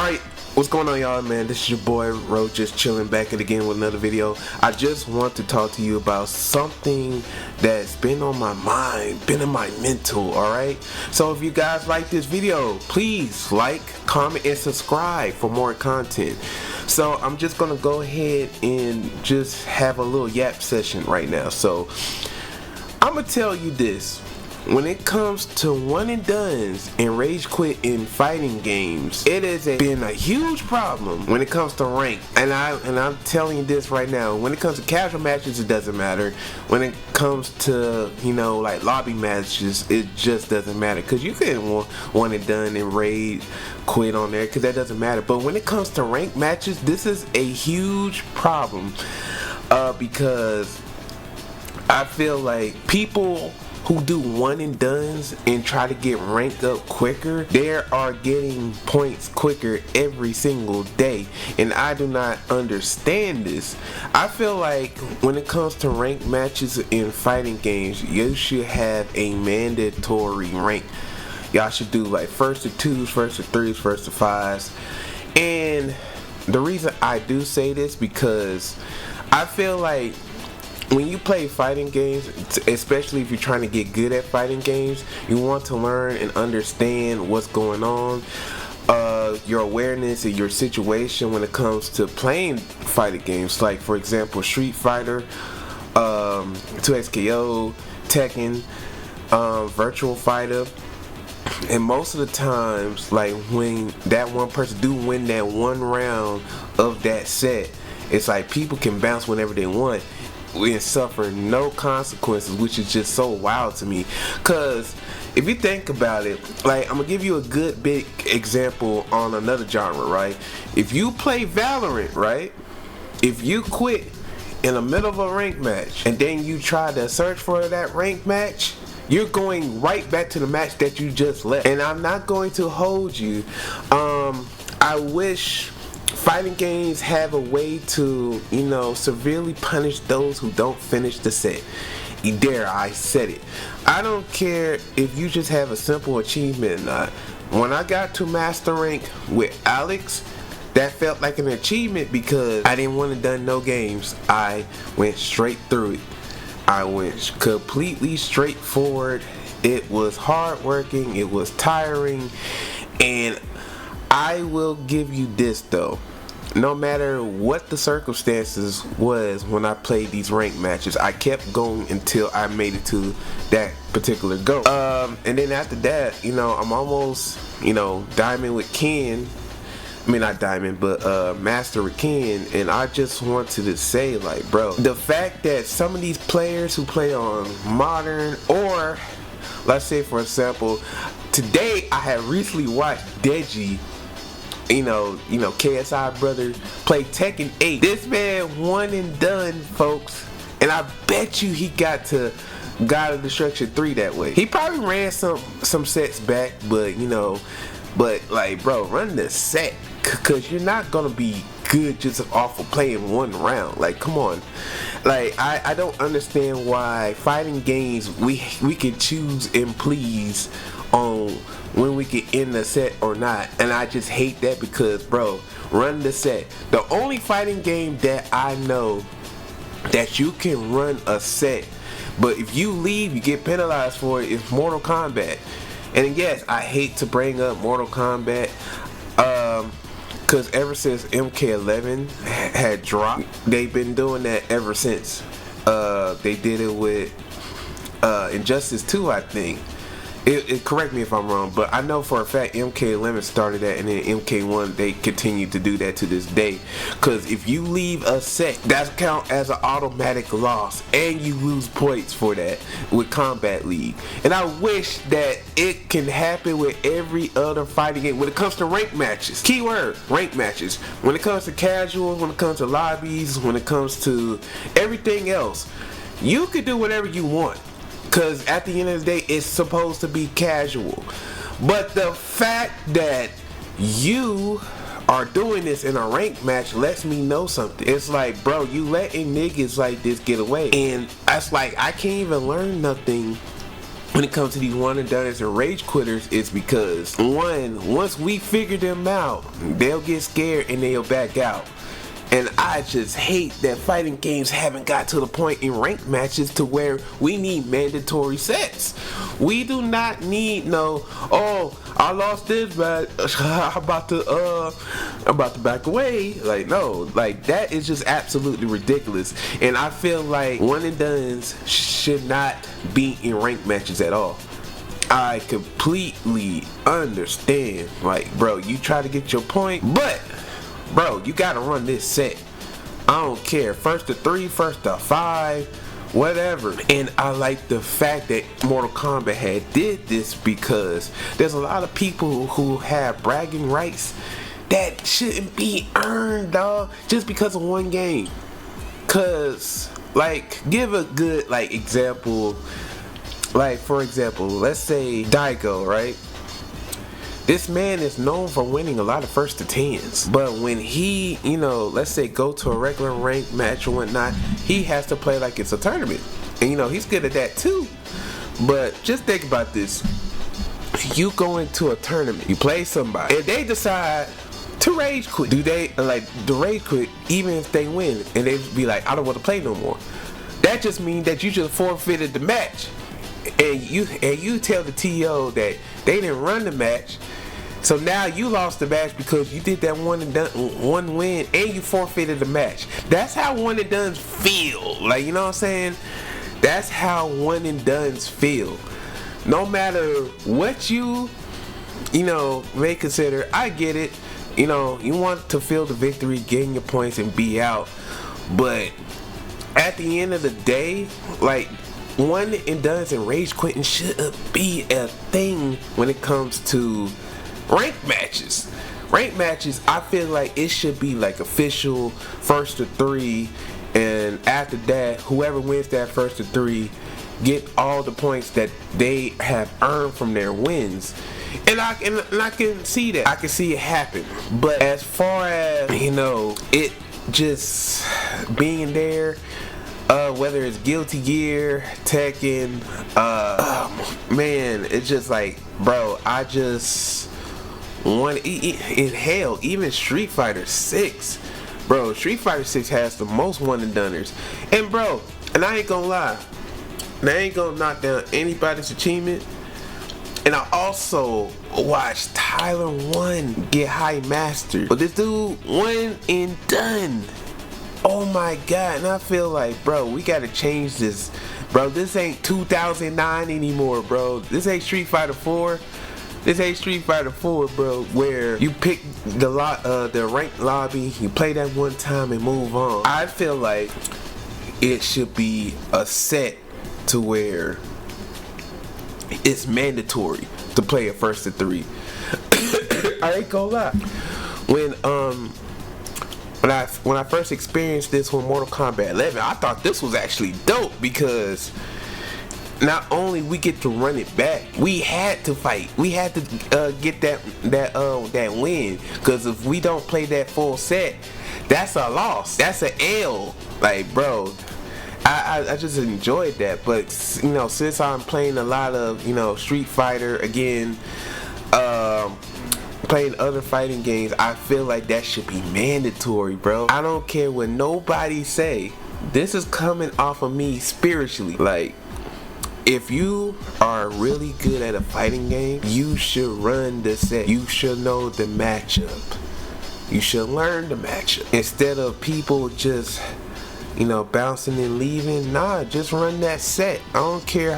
Alright, what's going on, y'all, man? This is your boy Ro, just chilling back and again with another video. I just want to talk to you about something that's been on my mind, been in my mental, alright? So if you guys like this video, please like, comment, and subscribe for more content. So I'm just gonna go ahead and just have a little yap session right now. So I'm gonna tell you this. When it comes to one and dones and rage quit in fighting games, it has been a huge problem when it comes to rank. And I'm telling you this right now. When it comes to casual matches, it doesn't matter. When it comes to, you know, like lobby matches, it just doesn't matter. Cause you can one and done and rage quit on there, cause that doesn't matter. But when it comes to rank matches, this is a huge problem. Because I feel like people who do one and dones and try to get ranked up quicker, they are getting points quicker every single day, and I do not understand this. I feel like when it comes to ranked matches in fighting games, you should have a mandatory rank. Y'all should do like first to 2s, first to 3s, first to 5s. And the reason I do say this, because I feel like when you play fighting games, especially if you're trying to get good at fighting games, you want to learn and understand what's going on, your awareness and your situation when it comes to playing fighting games. Like, for example, Street Fighter, 2XKO, Tekken, Virtual Fighter. And most of the times, like when that one person do win that one round of that set, it's like people can bounce whenever they want and suffer no consequences, which is just so wild to me. Cause if you think about it, like, I'm gonna give you a good big example on another genre, right? If you play Valorant, right? If you quit in the middle of a rank match and then you try to search for that rank match, you're going right back to the match that you just left. And I'm not going to hold you. I wish fighting games have a way to, you know, severely punish those who don't finish the set. There, I said it. I don't care if you just have a simple achievement or not. When I got to master rank with Alex, that felt like an achievement because I didn't want to done no games. I went straight through it. I went completely straightforward. It was hard working, it was tiring, and I will give you this though. No matter what the circumstances was when I played these ranked matches, I kept going until I made it to that particular goal. And then after that, you know, I'm almost, you know, diamond with Ken. I mean, not diamond, but master with Ken. And I just wanted to say, like, bro, the fact that some of these players who play on modern, or let's say, for example, today I have recently watched Deji, you know, KSI brother, play Tekken 8. This man one and done, folks, and I bet you he got to God of Destruction 3 that way. He probably ran some sets back, but you know, but like, bro, run the set, cause you're not gonna be good just off of playing one round. Like, come on. Like, I don't understand why fighting games we can choose and please on when we can end the set or not. And I just hate that because, bro, run the set. The only fighting game that I know that you can run a set, but if you leave you get penalized for it, is Mortal Kombat. And yes, I hate to bring up Mortal Kombat, because ever since MK11 had dropped, they've been doing that ever since. They did it with Injustice 2, I think. It correct me if I'm wrong, but I know for a fact MK11 started that, and then MK1 they continue to do that to this day. Cause if you leave a set, that count as an automatic loss, and you lose points for that with Combat League. And I wish that it can happen with every other fighting game when it comes to ranked matches. Keyword, ranked matches. When it comes to casuals, when it comes to lobbies, when it comes to everything else, you can do whatever you want. Because at the end of the day, it's supposed to be casual. But the fact that you are doing this in a ranked match lets me know something. It's like, bro, you letting niggas like this get away. And that's like, I can't even learn nothing when it comes to these one and done's and rage quitters is because once we figure them out, they'll get scared and they'll back out. And I just hate that fighting games haven't got to the point in ranked matches to where we need mandatory sets. We do not need no, oh, I lost this, but I'm about to back away. Like, no, like that is just absolutely ridiculous. And I feel like one and dones should not be in ranked matches at all. I completely understand. Like, bro, you try to get your point, but bro, you gotta run this set. I don't care. First to 3, first to 5, whatever. And I like the fact that Mortal Kombat had did this because there's a lot of people who have bragging rights that shouldn't be earned, dog, just because of one game. Cause, like, give a good like example. Like, for example, let's say Daigo, right? This man is known for winning a lot of first to 10s, but when he, you know, let's say go to a regular ranked match or whatnot, he has to play like it's a tournament. And you know, he's good at that too. But just think about this. You go into a tournament, you play somebody, and they decide to rage quit. Do they, like, the rage quit even if they win? And they be like, I don't want to play no more. That just means that you just forfeited the match. And you tell the TO that they didn't run the match. So now you lost the match because you did that one win and you forfeited the match. That's how one and dones feel. Like, you know what I'm saying? That's how one and dones feel. No matter what you know, may consider, I get it. You know, you want to feel the victory, gain your points, and be out. But at the end of the day, like, one and dones and rage quitting should be a thing when it comes to ranked matches. Ranked matches, I feel like it should be like official first to 3, and after that, whoever wins that first to 3 get all the points that they have earned from their wins. And I can see that. I can see it happen. But as far as, you know, it just being there, whether it's Guilty Gear, Tekken, man, it's just like, bro, I just want in hell, even Street Fighter 6, bro. Street Fighter 6 has the most one and doners, and bro, and I ain't gonna lie, and I ain't gonna knock down anybody's achievement. And I also watched Tyler 1 get high mastered, but this dude one and done. Oh my god, and I feel like, bro, we gotta change this, bro. This ain't 2009 anymore, bro. This ain't Street Fighter 4. This ain't Street Fighter 4, bro, where you pick the ranked lobby, you play that one time and move on. I feel like it should be a set to where it's mandatory to play a first to 3. I ain't gonna lie. When I first experienced this with Mortal Kombat 11, I thought this was actually dope because not only we get to run it back, we had to fight. We had to get that win, because if we don't play that full set, that's a loss. That's an L. Like, bro, I just enjoyed that. But, you know, since I'm playing a lot of, you know, Street Fighter again, playing other fighting games, I feel like that should be mandatory, bro. I don't care what nobody say. This is coming off of me spiritually. Like, if you are really good at a fighting game, you should run the set. You should know the matchup. You should learn the matchup. Instead of people just, you know, bouncing and leaving. Nah, just run that set. I don't care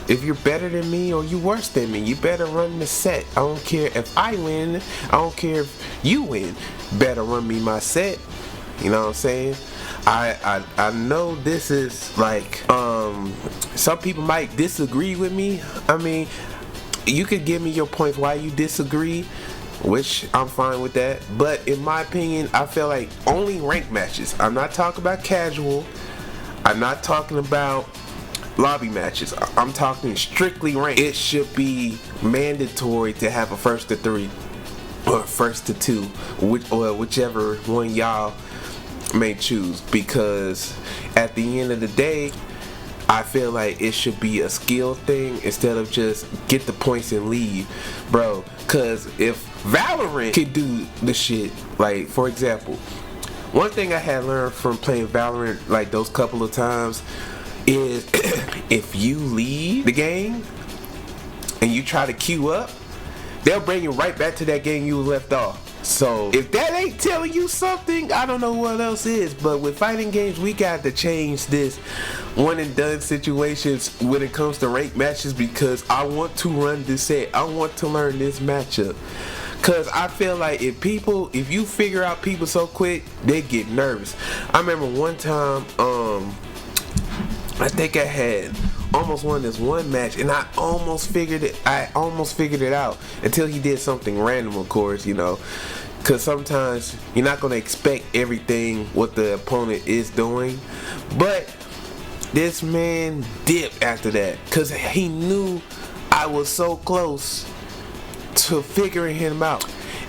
if you're better than me or you worse than me. You better run the set. I don't care if I win. I don't care if you win. Better run me my set. You know what I'm saying? I know this is like, some people might disagree with me. I mean, you could give me your points why you disagree, which I'm fine with that. But in my opinion, I feel like only ranked matches. I'm not talking about casual. I'm not talking about lobby matches. I'm talking strictly ranked. It should be mandatory to have a first to 3 or first to 2, whichever one y'all may choose, because at the end of the day, I feel like it should be a skill thing instead of just get the points and leave, bro. Cause if Valorant could do the shit, like for example, one thing I had learned from playing Valorant like those couple of times is if you leave the game and you try to queue up, they'll bring you right back to that game you left off. So if that ain't telling you something, I don't know what else is. But with fighting games, we got to change this one and done situations when it comes to ranked matches, because I want to run this set. I want to learn this matchup. Cause I feel like if you figure out people so quick, they get nervous. I remember one time, I think I had almost won this one match, and I almost figured it out until he did something random, of course, you know, because sometimes you're not going to expect everything what the opponent is doing. But this man dipped after that because he knew I was so close to figuring him out.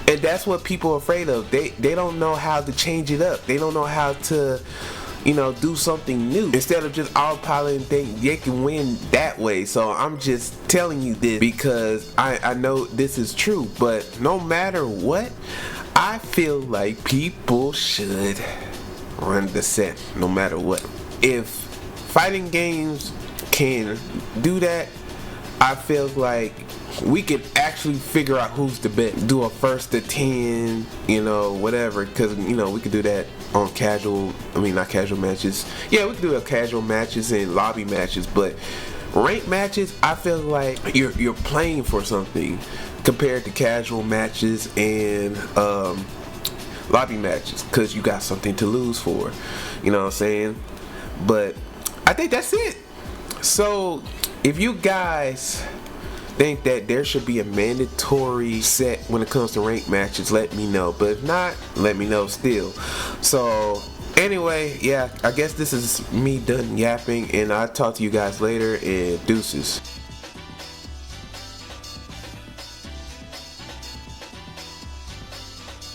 And that's what people are afraid of. They don't know how to change it up. They don't know how to, you know, do something new. Instead of just autopiloting things, they can win that way. So I'm just telling you this because I know this is true. But no matter what, I feel like people should run the set no matter what. If fighting games can do that, I feel like we could actually figure out who's the best. Do a first to 10, you know, whatever. Because, you know, we could do that on not casual matches. Yeah, we could do casual matches and lobby matches. But ranked matches, I feel like you're playing for something compared to casual matches and lobby matches. Because you got something to lose for. You know what I'm saying? But I think that's it. So, if you guys think that there should be a mandatory set when it comes to ranked matches, let me know. But if not, let me know still. So anyway, yeah, I guess this is me done yapping, and I'll talk to you guys later, and deuces.